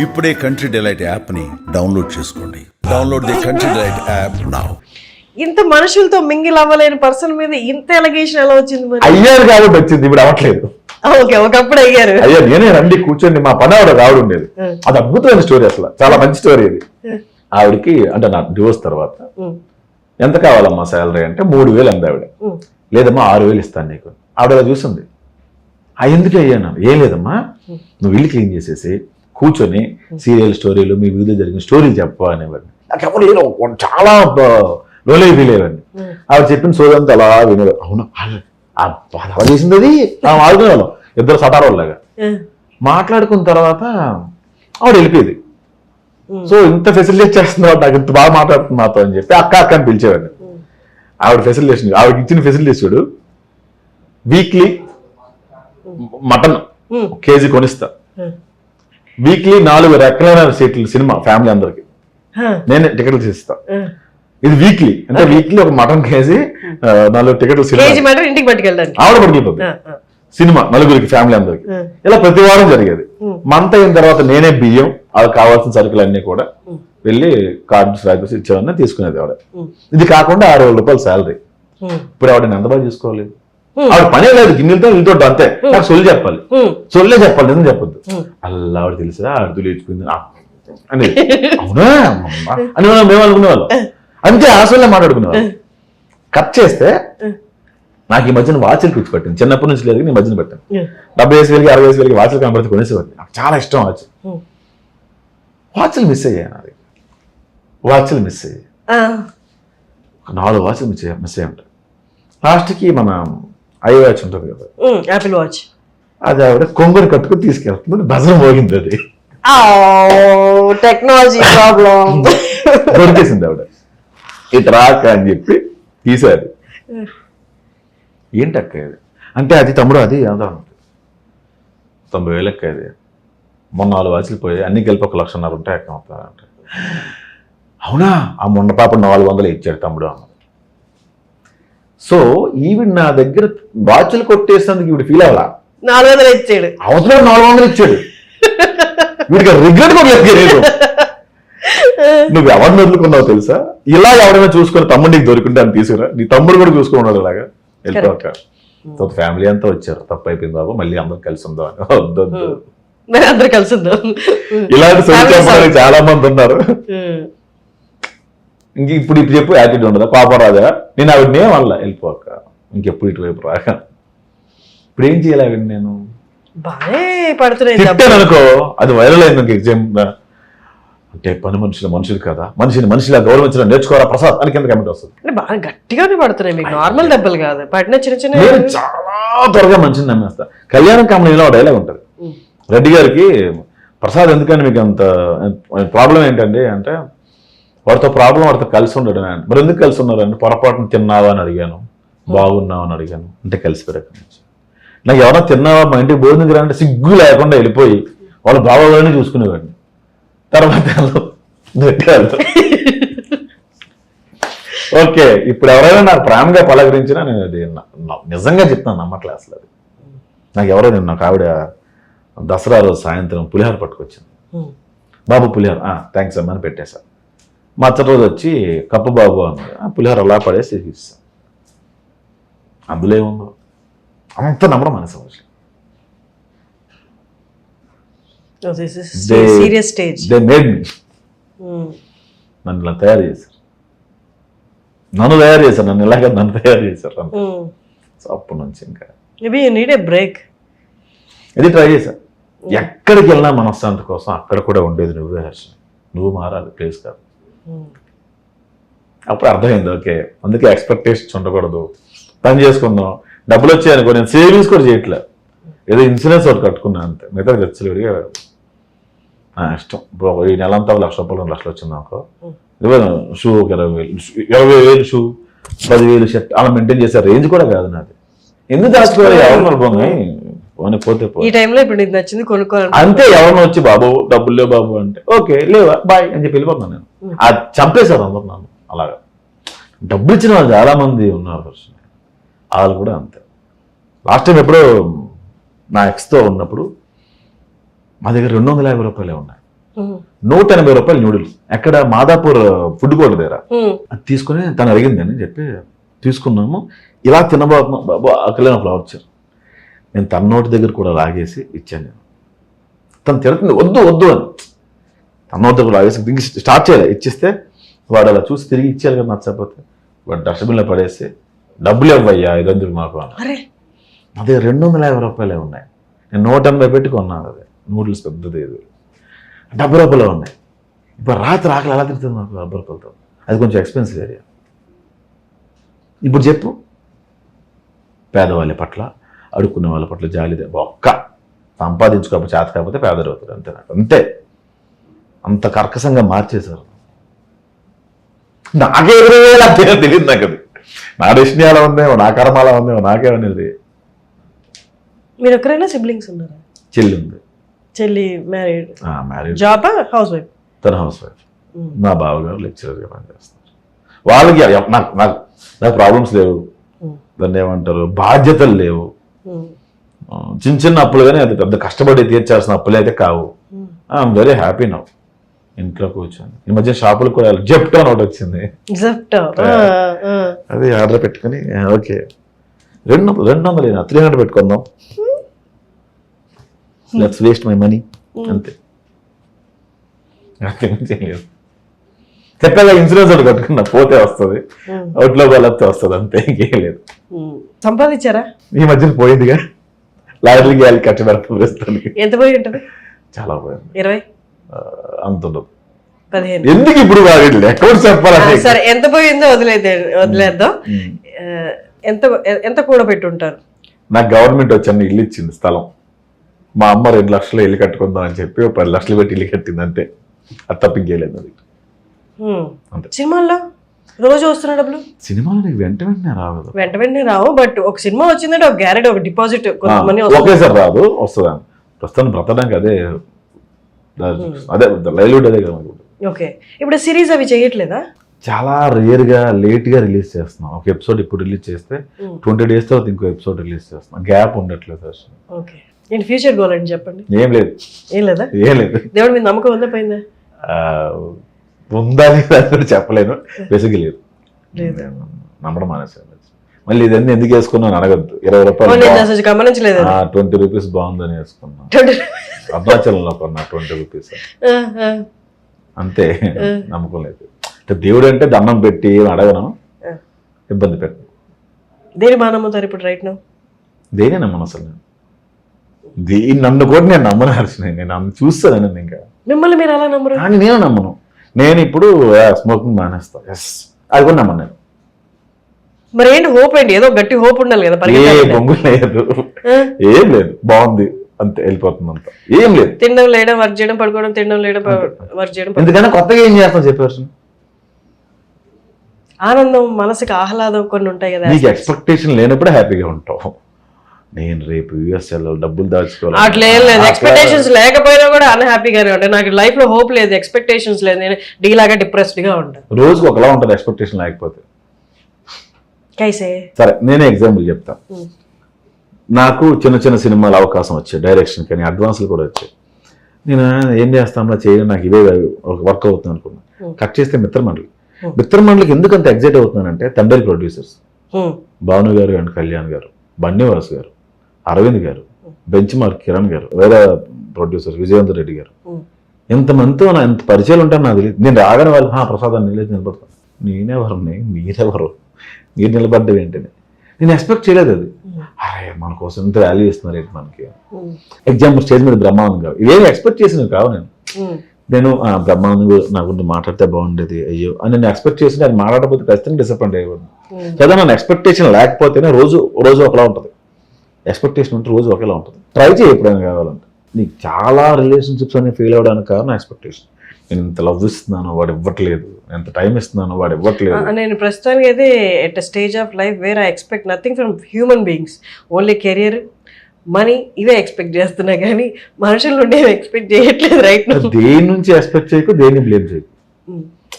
ఇప్పుడే country delight app ని download చేసుకోండి. Download the country delight app now. ఇంత మనుషులతో మింగిల్ అవ్వలేని పర్సన్ మీద ఇంత ఎలిగేషన్ ఎలా వచ్చింది మరి? అయ్యారు కాబట్టి వచ్చింది, ఇప్పుడు అవ్వట్లేదు. ఓకే, ఒకప్పుడు అయ్యారు. అయ్యా నేనే రండి కూర్చోండి, మా పని ఆవిడ ఆవిడ ఉండేది. అది అద్భుతమైన స్టోరీ, అసలు చాలా మంచి స్టోరీ ఇది. ఆవిడకి అంటే నా డివోర్స్ తర్వాత ఎంత కావాలమ్మా శాలరీ అంటే 3,000 అంది ఆవిడ. లేదమ్మా 6,000 ఇస్తాను నీకు. ఆవిడ అలా చూసింది. ఎందుకే అయ్యాను? ఏం లేదమ్మా, నువ్వు ఇల్లు క్లీన్ చేసేసి కూర్చొని సీరియల్ స్టోరీలు, మీ వీధిలో జరిగిన స్టోరీలు చెప్పు అనేవాడిని. నాకు ఎవరు లేదు, చాలా లోలే ఫీల్ అయ్యేవాడిని. ఆవిడ చెప్పిన సోదంతా అలా వినేవాడు. అవును అలా చేసింది అది ఆడుకునేవాళ్ళం ఇద్దరు సటారోళ్ళగా. మాట్లాడుకున్న తర్వాత ఆవిడ వెళ్ళిపోయేది. సో ఇంత ఫెసిలిటేట్ చేస్తున్నావు, నాకు ఇంత బాగా మాట్లాడుతుంది నాతో అని చెప్పి అక్క అక్క అని పిలిచేవాడిని. ఆవిడ ఫెసిలిటేషన్, ఆవిడకి ఇచ్చిన ఫెసిలిటీస్ చూడు. వీక్లీ మటన్ కేజీ కొనిస్తా, వీక్లీ 4 రెక్కలైన సీట్లు సినిమా ఫ్యామిలీ అందరికి నేనే టికెట్లు తీస్తా. ఇది వీక్లీ అంటే వీక్లీ ఒక మటన్ కేజీ 4 టికెట్లు సినిమా ఇంటికి పట్టుకెళ్ళడానికి ఆవిడ పట్టుకెళ్ళిపోతుంది. సినిమా నలుగురికి ఫ్యామిలీ అందరికి. ఇలా ప్రతి వారం జరిగేది. మంత్ అయిన తర్వాత నేనే బియ్యం, అది కావాల్సిన సరుకులు అన్ని కూడా వెళ్ళి కార్డ్స్ రాసి ఇచ్చేవన్నీ తీసుకునేది ఆవిడ. ఇది కాకుండా 6,000 రూపాయలు శాలరీ. ఇప్పుడు ఆవిడ ఎంత బాగా చూసుకోవాలి. ఆవిడ పనే లేదు, గిన్నెలతో ఇంతో అంతే. నాకు సొల్లు చెప్పాలి, సొల్లే చెప్పాలి, నిజం చెప్పొద్దు. అలా ఆవిడ తెలుసా, ఆవిడ లేచిపోయింది అని అవునా అని మేము అనుకునేవాళ్ళం. అంతే ఆశలే మాట్లాడుకునేవాళ్ళం. కట్ చేస్తే నాకు ఈ మధ్యన వాచ్లు పిచ్చి పట్టింది. చిన్నప్పటి నుంచి లేదు, నేను మధ్యన పెట్టాను. 70,000 60,000 వాచ్లు కనబడితే కొనేసేవాడిని. నాకు చాలా ఇష్టం వాచ్. వాచ్లు మిస్ అయ్యాయి, నాది వాచ్లు మిస్ అయ్యాయి. 4 వాచ్లు మిస్ అయ్యి ఉంటాయి. లాస్ట్కి మన ఐ వాచ్ ఉంటుంది కదా, యాపిల్ వాచ్, అది ఆవిడ కొంగుని కట్టుకుని తీసుకెళ్తుంది. భజన మోగింది, అది టెక్నాలజీ ప్రాబ్లం. దొరికేసింది ఆవిడ. ఇటు రాక అని చెప్పి తీసారు. ఏంటి అక్క ఇది అంటే, అది తమ్ముడు అది ఎంత 90,000 అక్క. ఇది మొన్న 4 వాచ్లు పోయి అన్ని కలిపి 1,00,000 ఉంటాయి అక్క మొత్తం అంటే. అవునా, ఆ మొన్న పాప 400 ఇచ్చాడు తమ్ముడు అన్న. సో ఈవిడ నా దగ్గర వాచ్లు కొట్టేసినందుకు ఈవిడ ఫీల్ అవ్వాలా. 400 ఇచ్చాడు, అవసరం 400 ఇచ్చాడు. వీడికి రిగ్రెట్ కూడా లేదు. నువ్వు ఎవరిని వదులుకున్నావు తెలుసా? ఇలా ఎవరైనా చూసుకుని తమ్ముడు నీకు దొరికింటే అని తీసుకురా, నీ తమ్ముడు కూడా చూసుకున్నాడు అలాగా. వెళ్ళిపోక ఫ్యామిలీ అంతా వచ్చారు. తప్పు అయిపోయింది బాబు, మళ్ళీ అందరూ కలిసి ఉందాం అని. వద్దొద్దు, అందరు కలిసి ఉందాం. ఇలాంటి సొల్యూషన్ చాలా మంది ఉన్నారు. ఇంక ఇప్పుడు చెప్పు యాటిట్యూడ్ ఉండదా, కోపం రాదా? నేను ఆవిడనే వల్ల వెళ్ళిపోక ఇంకెప్పుడు ఇటువైపు రాక. ఇప్పుడు ఏం చేయాలి ఆవిడ? నేను బాగా పడుతున్నాయి అనుకో, అది వైరల్ అయింది ఎగ్జామ్ అంటే. పని మనుషులు కదా, మనిషిలా గౌరవించడం నేర్చుకోరా ప్రసాద్ అని కింద కమెంట్ వస్తుంది. అంటే బాగా గట్టిగానే పడుతున్నాయి మీకు, నార్మల్ దెబ్బలు కాదు, పడిన చిన్న చిన్న. నేను చాలా త్వరగా మనిషిని నమ్మేస్తా. కళ్యాణం కామెడీలో డైలాగ్ ఉంటుంది, రెడ్డి గారికి ప్రసాద్ ఎందుకని మీకు అంత ప్రాబ్లం ఏంటండి అంటే, వాడితో ప్రాబ్లం వాడితో కలిసి ఉండడం. మరి ఎందుకు కలిసి ఉన్నారు అంటే, పొరపాటును తిన్నావా అని అడిగాను, బాగున్నావా అని అడిగాను అంటే కలిసిపోయారు. నాకు ఎవరైనా తిన్నావా మా ఇంటికి భోజనం అంటే సిగ్గు లేకుండా వెళ్ళిపోయి వాళ్ళు బాగోగానే చూసుకునేవాడిని. తర్వాత ఓకే, ఇప్పుడు ఎవరైనా నాకు ప్రేమగా పలకరించినా నేను అది నిజంగా చెప్తాను, నమ్మట్లే అసలు. అది నాకు ఎవరో నాకు ఆవిడ దసరా రోజు సాయంత్రం పులిహోర పట్టుకొచ్చింది. బాబు పులిహోర, థ్యాంక్స్ అమ్మని పెట్టేశా. మచ్చటి రోజు వచ్చి కప్పు బాబు అన్నాడు, పులిహోర అలా పడేసి ఇస్తాను. అందులో ఏముందో అంత నమ్మడం మనసు. నన్ను ఇలా తయారు చేశారు, నన్ను ఇలాగ నన్ను తయారు చేశారు. సో అప్పటి నుంచి ఇంకా బ్రేక్ ఇది ట్రై చేశాను. ఎక్కడికి వెళ్ళినా మనశ్శాంతి కోసం అక్కడ కూడా ఉండేది నువ్వే హర్ష, నువ్వు మారాలి, ప్లేస్ కాదు. అప్పుడు అర్థమైంది, ఓకే అందుకే ఎక్స్పెక్టేషన్స్ ఉండకూడదు, పని చేసుకుందాం. డబ్బులు వచ్చాయనుకో, నేను సేవింగ్స్ కూడా చేయట్లే, ఏదో ఇన్సూరెన్స్ ఒకటి కట్టుకున్నాను అంతే. మిగతా ఖర్చులు విడిగా ఇష్టం. ఈ నెల అంతా 1,00,000 రూపాయలు 2 లక్షలు వచ్చింది అనుకో, షూ ఒక 20,000 షూ, 10,000 షర్ట్, అలా మెయింటైన్ చేసే రేంజ్ కూడా కాదు నాది. ఎందుకు దాచుకోవాలి? ఎవరు పోతే ఈ టైంలో ఇప్పుడు నీకు నచ్చింది కొనుక్కోవాలి అంతే. ఎవరిని వచ్చి బాబు డబ్బులు లేవు బాబు అంటే ఓకే లేవా బాయ్ అని చెప్పి వెళ్ళిపోతున్నాను నేను. అది చంపేశారు అందరు నన్ను. అలాగా డబ్బులు ఇచ్చిన వాళ్ళు చాలా మంది ఉన్నారు, వాళ్ళు కూడా అంతే. లాస్ట్ టైం ఎప్పుడో నా ఎక్స్తో ఉన్నప్పుడు మా దగ్గర 250 రూపాయలే ఉన్నాయి. ₹180 న్యూడిల్స్. ఎక్కడ మాదాపూర్ ఫుడ్ కోర్ట్ దగ్గర. అది తీసుకుని తను అడిగిందని చెప్పి తీసుకున్నాము. ఇలా తినబోతున్నాం బాబు, ఆకలిన ఫ్లవర్ ఇచ్చారు. నేను తన నోటి దగ్గర కూడా లాగేసి ఇచ్చాను. నేను తను తిడుతుంది వద్దు వద్దు అని. తన నోటి దగ్గర లాగేసి స్టార్ట్ చేయాలి. ఇచ్చిస్తే వాడు అలా చూసి తిరిగి ఇచ్చారు కదా నచ్చకపోతే వాడు డస్ట్బిన్లో పడేసి డబ్బులు ఇవ్వయ్యా 500 మాకు అని. అదే ₹250 ఉన్నాయి. నేను 180 పెట్టి కొన్నాను. అదే నూడిల్స్ పెద్దది ₹70 ఉన్నాయి. ఇప్పుడు రాత్రి ఆకలి ఎలా తిరుగుతుంది నాకు ₹70. అది కొంచెం ఎక్స్పెన్సివ్ ఏరియా. ఇప్పుడు చెప్పు, పేదవాళ్ళ పట్ల అడుక్కునే వాళ్ళ పట్ల జాలిదే. ఒక్క సంపాదించుకోకపోతే చేత కాకపోతే పేదరు అవుతారు అంతే. నాకు అంతే. అంత కర్కశంగా మార్చేశారు. నాకే తెలియదు నాకు. అది నా డెస్టినీ అలా ఉందేమో, నా కర్మ అలా ఉందేమో, నాకేమనేది. మీరు ఎక్కడైనా సిబ్లింగ్స్ ఉన్నారా? చెల్లి ఉంది. చెల్లి married? Married. Job? House wife? తన హౌస్ వైఫ్. మా బావగారు లెక్చరర్గా పనిచేస్తారు. వాళ్ళకి నాకు ప్రాబ్లమ్స్ లేవు. దాన్ని ఏమంటారు, బాధ్యతలు లేవు. చిన్న చిన్న అప్పులు కానీ అది పెద్ద కష్టపడి తీర్చాల్సిన అప్పులు అయితే కావు. I'm very happy now. ఇంట్లో కూర్చొని ఈ మధ్య షాపులకు కూడా జెప్టో అని ఒకటి వచ్చింది. అది ఆర్డర్ పెట్టుకుని ఓకే 200 300 పెట్టుకుందాం, లెట్స్ వేస్ట్ మై మనీ అంతే. చెప్పగా ఇన్సూరెన్స్ ఒకటి కట్టుకున్నా, పోతే వస్తుంది, అవుట్లో వెళ్ళతే వస్తుంది అంతే, ఇంకేం లేదు. సంపాదించారా? ఈ మధ్యన పోయిందిగా, లాటరీకి వెళ్ళి కట్టడానికి ప్రస్తుతానికి. ఎంత పోయి ఉంటుంది? చాలా పోయింది. 20 అంత ఉండదు. 15 ఎందుకు ఇప్పుడు అకౌంట్ చెప్పాలి. సరే, ఎంత పోయిందో వదిలేద్దాం. ఎంత కూడా పెట్టుంటారు? నాకు గవర్నమెంట్ వచ్చి ఇల్లు ఇచ్చింది, స్థలం. మా అమ్మ 2 లక్షలు ఇల్లు కట్టుకుందాం అని చెప్పి 10 లక్షలు పెట్టి ఇల్లు కట్టింది అంతే. అది తప్పించేయలేదు. అది అంతే. సినిమాల్లో రోజు వస్తున్న డబ్బులు? సినిమాలో నీకు వెంట వెంటనే రావు. వెంట వెంటనే రావు, బట్ ఒక సినిమా వచ్చిందంటే ఒక గ్యారెంటీ, ఒక డిపాజిట్ ఒకేసారి రాదు, వస్తుందా ప్రస్తుతం బ్రతడానికి. అదే లైవ్లీవుడ్ అదే కదా. ఓకే, ఇప్పుడు సిరీస్ అవి చేయట్లేదా? చాలా రేర్గా లేట్గా రిలీజ్ చేస్తున్నాం. ఒక ఎపిసోడ్ ఇప్పుడు రిలీజ్ చేస్తే 20 days తర్వాత ఇంకో ఎపిసోడ్ రిలీజ్ చేస్తున్నాం. గ్యాప్ ఉండట్లేదు అసలు. ఓకే, ఏంటి ఫ్యూచర్ గోల్ అని చెప్పండి. ఏం లేదు. ఏం లేదా? ఏం లేదు. దేవుడి మీద నమ్మకం ఉందా పోయిందా? ఉందని చెప్పలేను, బేసిక్గా లేదు. నమ్మడం మానేసాను. మళ్ళీ ఇదన్నీ ఎందుకు వేసుకున్నాను అడగద్దు. ₹20 గమనించలేదు. 20 రూపీస్ బాగుందని వేసుకున్నాను. అరుణాచలంలో కొన్నా 20 రూపీస్ అంతే. నమ్మకం లేదు. దేవుడు అంటే దండం పెట్టి అడగను, ఇబ్బంది పెట్టను. దేని బాగా నమ్ముతారు ఇప్పుడు రైట్ నౌ? దేనే నమ్మను అసలు. నేను నన్ను కూడా నేను నమ్మను హర్షిని. నేను చూస్తాను. ఇంకా మిమ్మల్ని మీరు అలా నమ్మరు? కానీ నేను నమ్మను. నేను ఇప్పుడు స్మోకింగ్ మానేస్తా. ఎస్, అది కూడా నమ్మను నేను. మరి ఏంటి హోప్? ఏంటి ఏదో గట్టి హోప్ ఉండాలి కదా. బొంగు లేదు, ఏం లేదు, బాగుంది అంతే, వెళ్ళిపోతుంది అంతా. ఏం లేదు. తినడం లేడం, వర్క్ చేయడం, పడుకోవడం, తినడం లేడం, వర్క్ చేయడం. ఎందుకన్నా కొత్తగా ఏం చేస్తాం చెప్పారు. ఆనందం, మనసుకి ఆహ్లాదం కొన్ని ఉంటాయి కదా. నీకు ఎక్స్పెక్టేషన్ లేనప్పుడే హ్యాపీగా ఉంటావు. నేను రేపు యూఎస్ డబ్బులు దాచుకోవాలి అట్లా ఏం లేదు. ఎక్స్పెక్టేషన్స్ లేకపోయినా కూడా అన్హ్యాపీగానే ఉంటాయి. నాకు లైఫ్ లో హోప్ లేదు, ఎక్స్పెక్టేషన్స్ లేదు, నేను డీలాగా డిప్రెస్డ్ గా ఉంటాను. రోజుకి ఒకలా ఉంటుంది ఎక్స్పెక్టేషన్ లేకపోతే. కైసే సరే, నేనే ఎగ్జాంపుల్ చెప్తా. నాకు చిన్న చిన్న సినిమాలు అవకాశం వచ్చాయి, డైరెక్షన్ కానీ అడ్వాన్స్లు కూడా వచ్చాయి. నేను ఏం చేస్తాను చేయడం, నాకు ఇవే వర్క్ అవుతుంది అనుకున్నాను. కట్ చేస్తే మిత్రమండలికి ఎందుకు అంత ఎగ్జైట్ అవుతున్నానంటే, తండ్రి ప్రొడ్యూసర్స్ భాను గారు అండ్ కళ్యాణ్ గారు, బన్నీవాస్ గారు, అరవింద్ గారు, బెంచ్ మార్క్ కిరణ్ గారు, వేరే ప్రొడ్యూసర్ విజయేందర్ రెడ్డి గారు, ఎంతమందితో నా ఎంత పరిచయాలు ఉంటాను నాకు తెలియదు. నేను రాగానే వాళ్ళు ప్రసాదాన్ని నిలబడతాను. నేనెవరు, మీరెవరు, మీరు నిలబడ్డం ఏంటని నేను ఎక్స్పెక్ట్ చేయలేదు. అది అరే మన కోసం ఎంత వాల్యూ ఇస్తున్నారు ఏంటి మనకి. ఎగ్జాంపుల్ స్టేజ్ మీద బ్రహ్మానందం గారు, ఇవేమి ఎక్స్పెక్ట్ చేసినవి కావు. నేను బ్రహ్మానందం నా గురించి మాట్లాడితే బాగుండేది అయ్యో అని నేను ఎక్స్పెక్ట్ చేసి అది మాట్లాడకపోతే ఖచ్చితంగా డిసప్పాయింట్ అయ్యేవాడు కదా. నన్ను ఎక్స్పెక్టేషన్ లేకపోతేనే రోజు ఒకలా ఉంటుంది, ఎక్స్పెక్టేషన్ ఉంటే రోజు ఒకేలా ఉంటుంది. ట్రై చేయి ఎప్పుడైనా కావాలంటే. నీకు చాలా రిలేషన్షిప్స్ అనేవి ఫెయిల్ అవ్వడానికి కారణం ఎక్స్పెక్టేషన్. నేను ఇంత లవ్ ఇస్తున్నాను వాడు ఇవ్వట్లేదు, ఎంత టైం ఇస్తున్నాను వాడు ఇవ్వట్లేదు. నేను ప్రస్తుతానికి అయితే at stage of life where I expect nothing from human beings, only career, money, ఇవే ఎక్స్పెక్ట్ చేస్తున్నా కానీ మనుషుల నుండి ఎక్స్పెక్ట్ చేయట్లేదు రైట్ నౌ. దేని నుంచి ఎక్స్పెక్ట్ చేయకు, దేన్ని బ్లేమ్ చేయకు.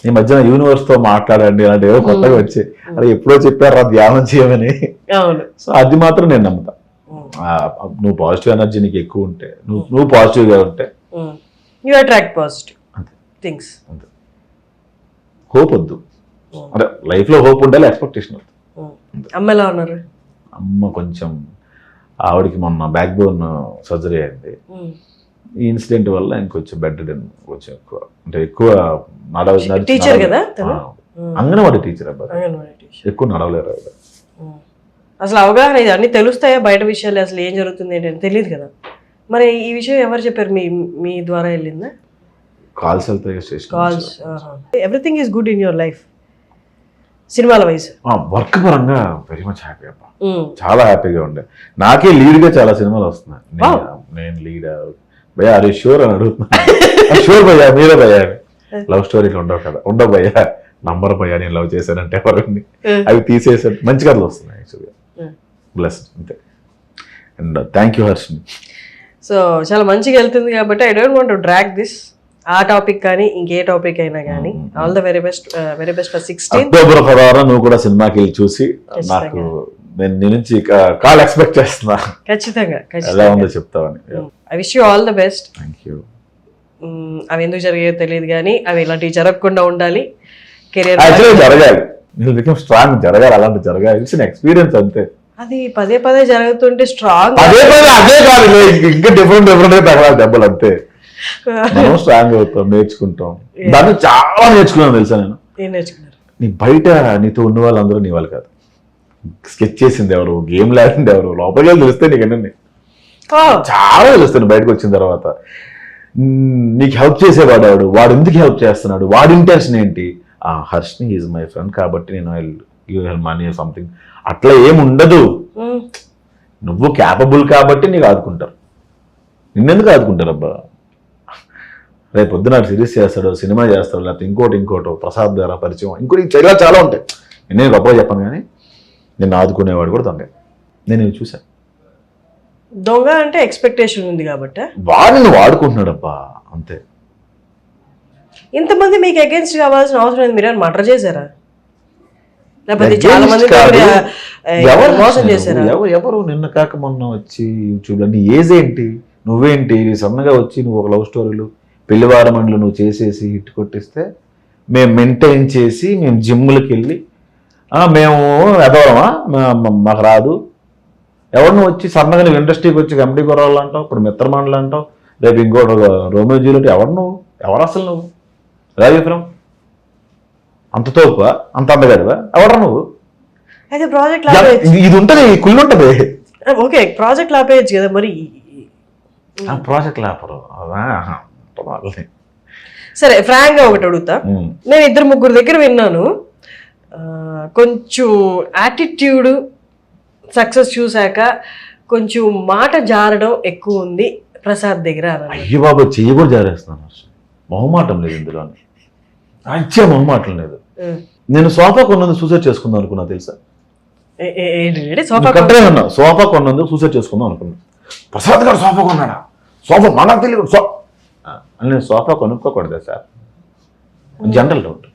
ఈ మధ్యన యూనివర్స్ తో మాట్లాడండి అలాంటి ఏవో కొత్తగా వచ్చాయి. అరే ఎప్పుడో చెప్పారు ధ్యానం చేయమని. అవును, సో అది మాత్రం నేను నమ్ముతా. నువ్వు పాజిటివ్ ఎనర్జీ నీకు ఎక్కువ ఉంటే, నువ్వు పాజిటివ్గా ఉంటే యూ అట్రాక్ట్ పాజిటివ్ అంతే థింగ్స్. అంతే. హోప్ వద్దు, అంటే లైఫ్లో హోప్ ఉండాలి, ఎక్స్పెక్టేషన్ వద్దు. అమ్మ ఎలా ఉన్నారు? అమ్మ కొంచెం, ఆవిడకి మొన్న బ్యాక్ బోన్ సర్జరీ అయింది. ఈ ఇన్సిడెంట్ వల్ల ఇంకొంచెం బెడ్ కొంచెం ఎక్కువ, అంటే ఎక్కువ టీచర్ కదా తను? అంగన్వాడీ టీచర్ అబ్బాయి, అంగన్వాడీ టీచర్. ఎక్కువ నడవలేరు ఆవిడ. అసలు అవగాహన ఇది అన్ని తెలుస్తాయా బయట విషయాలు, అసలు ఏం జరుగుతుంది ఏంటని తెలియదు కదా. మరి ఈ విషయం ఎవరు చెప్పారు? మీ ద్వారా వెళ్ళిందా? కాల్స్ వెళ్తాయి station. Calls. Everything is good in your life సినిమాల వైజ్? వర్క్ పరంగా వెరీ మచ్ హ్యాపీ అబ్బా, చాలా హ్యాపీగా ఉండే. నాకే లీడ్గా చాలా సినిమాలు వస్తున్నాయి. నేను లీడ్ భయ్యా అరే షూర్ అని అడుగుతున్నాను. షూర్ భయ్యా, మీరే భయ్యా. లవ్ స్టోరీలు ఉండవు కదా, ఉండవు భయ్యా. నంబర్ భయ్యా నేను లవ్ చేశానంటే ఎవరిని, అవి తీసేసాను. మంచి కథలు వస్తున్నాయి యాక్చువల్గా. బ్లెస్డ్ అంతే. And thank you Harshini. So చాలా మంచిగా వెళ్తుంది కాబట్టి I don't want to drag this. ఆ టాపిక్ కానీ ఇంకే టాపిక్ అయినా కానీ all the very best for 16. October 16 నువ్వు కూడా సినిమాకి వెళ్ళి చూసి నాకు నేను నీ నుంచి కాల్ ఎక్స్పెక్ట్ చేస్తున్నా. ఖచ్చితంగా ఎలా ఉందో చెప్తావని. I wish you all the best. Thank you. అవి ఎందుకు జరిగాయో తెలియదు కానీ అవి ఇలాంటివి జరగకుండా ఉండాలి. కెరీర్ జరగాలి, నీకు బికమ్ స్ట్రాంగ్ జరగాలి, అలాంటి జరగాలి. ఇట్స్ ఎక్స్పీరియన్స్ అంతే. అది పదే పదే జరుగుతుంటే స్ట్రాంగ్ అదే కాదు, ఇంకా డిఫరెంట్ తగలాలి దెబ్బలు అంతే. మనం స్ట్రాంగ్ అవుతాం, నేర్చుకుంటాం. దాన్ని చాలా నేర్చుకున్నాను తెలుసా నేను. ఏం నేర్చుకున్నారు? నీ బయట నీతో ఉన్న వాళ్ళందరూ నీ వాళ్ళు కాదు. స్కెచ్ చేసింది ఎవరు, గేమ్ లాడింది ఎవరు, లోపలికి వెళ్ళి తెలిస్తే నీకు అన్నీ చాలా తెలుస్తాను. బయటకు వచ్చిన తర్వాత నీకు హెల్ప్ చేసేవాడు ఎవడు, వాడు ఎందుకు హెల్ప్ చేస్తున్నాడు, వాడి ఇంటెన్షన్ ఏంటి. హర్షిని ఈజ్ మై ఫ్రెండ్ కాబట్టి నేను గివ్ హెల్ప్ మనీ సంథింగ్ అట్లా ఏమి ఉండదు. నువ్వు క్యాపబుల్ కాబట్టి నీకు ఆదుకుంటారు. నిన్నెందుకు ఆదుకుంటారు అబ్బా? రేపు పొద్దున సిరీస్ చేస్తాడు, సినిమా చేస్తాడు, లేకపోతే ఇంకోటో ప్రసాద్ ద్వారా పరిచయం, ఇంకోటి చాలా చాలా ఉంటాయి. నేను గొప్పగా చెప్పాను కానీ నిన్ను ఆదుకునేవాడు కూడా దొంగ. నేను ఇవి చూశాను. దొంగ అంటే ఎక్స్పెక్టేషన్ ఉంది కాబట్టి వాడిని వాడుకుంటున్నాడు అబ్బా అంతే. ఇంతమంది మీకు అగేన్స్ట్ కావాల్సిన అవసరం లేదు. మీరు మర్డర్ చేశారా? లేకపోతే చాలా మంది మోసం చేశారా? ఎవరు నిన్న కాక మొన్న వచ్చి యూట్యూబ్ లో నీ ఏజ్ ఏంటి, నువ్వేంటి సన్నగా వచ్చి నువ్వు ఒక లవ్ స్టోరీలు పెళ్లివారమండ్లు నువ్వు చేసేసి హిట్ కొట్టిస్తే మేము మెయింటైన్ చేసి మేము జిమ్లకి వెళ్ళి మేము ఎదవరమా, మాకు రాదు. ఎవరు నువ్వు వచ్చి సన్నగా నువ్వు ఇండస్ట్రీకి వచ్చి కమిటీ కొరాలు అంటావు, ఇప్పుడు మిత్రమండలు అంటావు, రేపు ఇంకోటి రోమియో జూలియట్. ఎవరు అసలు నువ్వు రాజీపురం అంత తోపు అంత అందగదివా? ఎవడరా నువ్వు? అయితే ప్రాజెక్ట్ ఇది ఉంటుంది, కుళ్ళు ఉంటుంది. ఓకే, ప్రాజెక్ట్ ఆపేయచ్చు కదా మరి. ప్రాజెక్ట్ ఆపరు. సరే ఫ్రాంక్ గా ఒకటి అడుగుతా. నేను 2-3 దగ్గర విన్నాను, కొంచెం యాటిట్యూడ్ సక్సెస్ చూసాక కొంచెం మాట జారడం ఎక్కువ ఉంది ప్రసాద్ దగ్గర. అయ్యో బాబు, చెయ్యి కూడా జారేస్తున్నాను. మొహమాటం లేదు ఇందులో, అచ్చే మొహమాటం లేదు. నేను సోఫా కొన్నందుకు సూసైడ్ చేసుకుందాం అనుకున్నా తెలుసా? సోఫా కొన్నందుకు సూసైడ్ చేసుకుందాం అనుకున్నా. ప్రసాద్ గారు సోఫా కొన్నాడా? సోఫా మనకు తెలియదు అని నేను సోఫా కొనుక్కోకూడదా సార్? General doubt.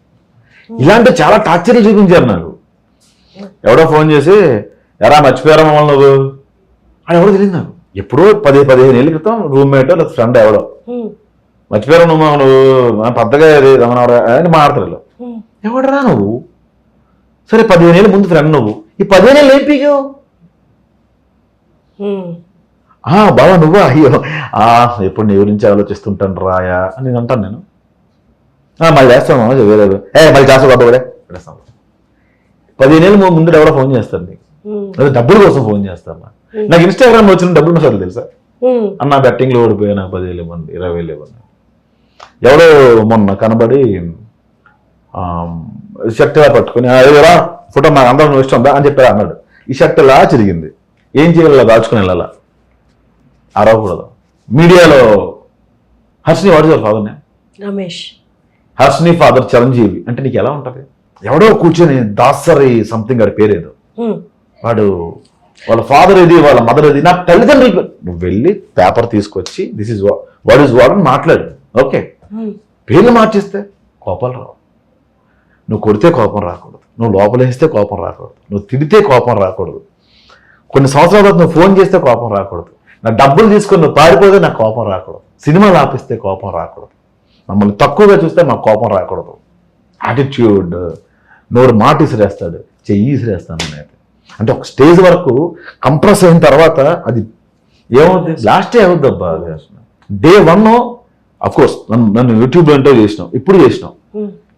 ఇలాంటి చాలా టార్చర్ చూపించారు నాకు. ఎవడో ఫోన్ చేసి ఎరా మర్చిపోయారా మమ్మల్ని నువ్వు అని ఎవడో తెలియదు నాకు. ఎప్పుడో 10-15 ఏళ్ళ క్రితం రూమ్మేటో లేదా ఫ్రెండ్ ఎవడో మర్చిపోయారు నువ్వు పెద్దగా రమణవరా అని మాట్లాడతారు. ఎవడరా నువ్వు? సరే 15 ఏళ్ళ ముందు ఫ్రెండ్ నువ్వు, ఈ 15 ఏళ్ళు ఏం పీకావు? బాబా నువ్వా? అయ్యో ఎప్పుడు నీ గురించి ఆలోచిస్తుంటాను రాయా అని నేను అంటాను. నేను మళ్ళీ చేస్తాను వేరే మళ్ళీ చేస్తా బాబా కూడా చేస్తాను. 15 ఏళ్ళ ముందు ఎవడో ఫోన్ చేస్తాను నీకు, లేదా డబ్బుల కోసం ఫోన్ చేస్తాను. నాకు ఇన్స్టాగ్రామ్ వచ్చిన డబ్బులు మెసేజ్ తెలుసా? అన్న బెట్టింగ్లో ఓడిపోయా, నాకు 10,000 ఇవ్వండి, 20,000 ఇవ్వండి. ఎవడో మొన్న కనబడి షర్ట్ ఇలా పట్టుకుని రా ఫోటో నాకు అందరూ నువ్వు ఇష్టం అని చెప్పారు అన్నాడు. ఈ షర్ట్ ఇలా చిరిగింది, ఏం చేయాలి? దాచుకుని వెళ్ళాలా? అరవకూడదు. మీడియాలో హర్షిని వాడు ఫాదర్ రమేష్, హర్షిని ఫాదర్ చిరంజీవి అంటే నీకు ఎలా ఉంటుంది? ఎవడో కూర్చొని దాసరి సంథింగ్ వాడి పేరేదో, వాడు వాళ్ళ ఫాదర్ ఇది వాళ్ళ మదర్ ఇది, నా తల్లిదండ్రులు. నువ్వు వెళ్ళి పేపర్ తీసుకొచ్చి this is what is what అని మాట్లాడు. ఓకే, పేర్లు మార్చిస్తే కోపాలు రావు. నువ్వు కొడితే కోపం రాకూడదు, నువ్వు లోపలేస్తే కోపం రాకూడదు, నువ్వు తిడితే కోపం రాకూడదు, కొన్ని సంవత్సరాల తర్వాత నువ్వు ఫోన్ చేస్తే కోపం రాకూడదు. నా డబ్బులు తీసుకొని నువ్వు పారిపోతే నాకు కోపం రాకూడదు, సినిమాలు ఆపిస్తే కోపం రాకూడదు, మమ్మల్ని తక్కువగా చూస్తే మాకు కోపం రాకూడదు. యాటిట్యూడ్, నోరు మాట ఇసిరేస్తాడు, చెయ్యి ఇసిరేస్తాను నేను. అంటే ఒక స్టేజ్ వరకు కంప్రెస్ అయిన తర్వాత అది ఏమవుతుంది, లాస్టే అవుద్ది అబ్బా. అది అసలు డే 1 అఫ్కోర్స్ నన్ను యూట్యూబ్లో ఇంటర్వ్యూ చేసినావు, ఇప్పుడు చేసినావు,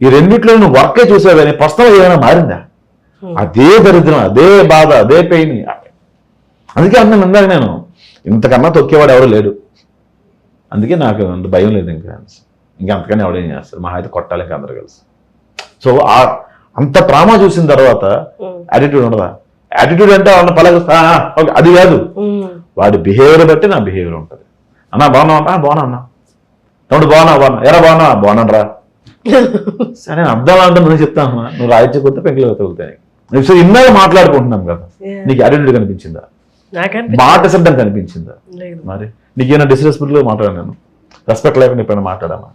ఈ రెండిట్లో నువ్వు వర్కే చూసావు కానీ పర్సనల్ ఏమైనా మారిందా? అదే దరిద్రం, అదే బాధ, అదే పెయిన్. అందుకే అన్నాను ఇందాక నేను, ఇంతకన్నా తొక్కేవాడు ఎవరు లేడు. అందుకే నాకు అంత భయం లేదు. ఇంకా అంతకన్నా ఎవడేం చేస్తారు, మా అయితే కొట్టాలి ఇంకా అందరు కలిసి. సో అంత ట్రామా చూసిన తర్వాత యాటిట్యూడ్ ఉండదా? యాటిట్యూడ్ అంటే వాళ్ళని పలకరిస్తా ఓకే అది కాదు, వాడి బిహేవియర్ బట్టి నా బిహేవియర్ ఉంటుంది. అన్నా బాగున్నావు అంటే బాగున్నా అన్నా, తమ్ముడు బాగున్నా ఎరా బాగున్నాను రా సరే అర్థం అంటే నువ్వు చెప్తాను, నువ్వు రాయించే కొత్త పెంకులు తగులుతాయి. సో ఇన్నాళ్ళు మాట్లాడుకుంటున్నాం కదా, నీకు యాటిట్యూడ్ కనిపించిందా? మాట శబ్దం కనిపించిందా? మరి నీకేమైనా డిస్రెస్పెక్ట్గా మాట్లాడాను నేను, రెస్పెక్ట్ లేకుండా ఎప్పుడైనా మాట్లాడామా?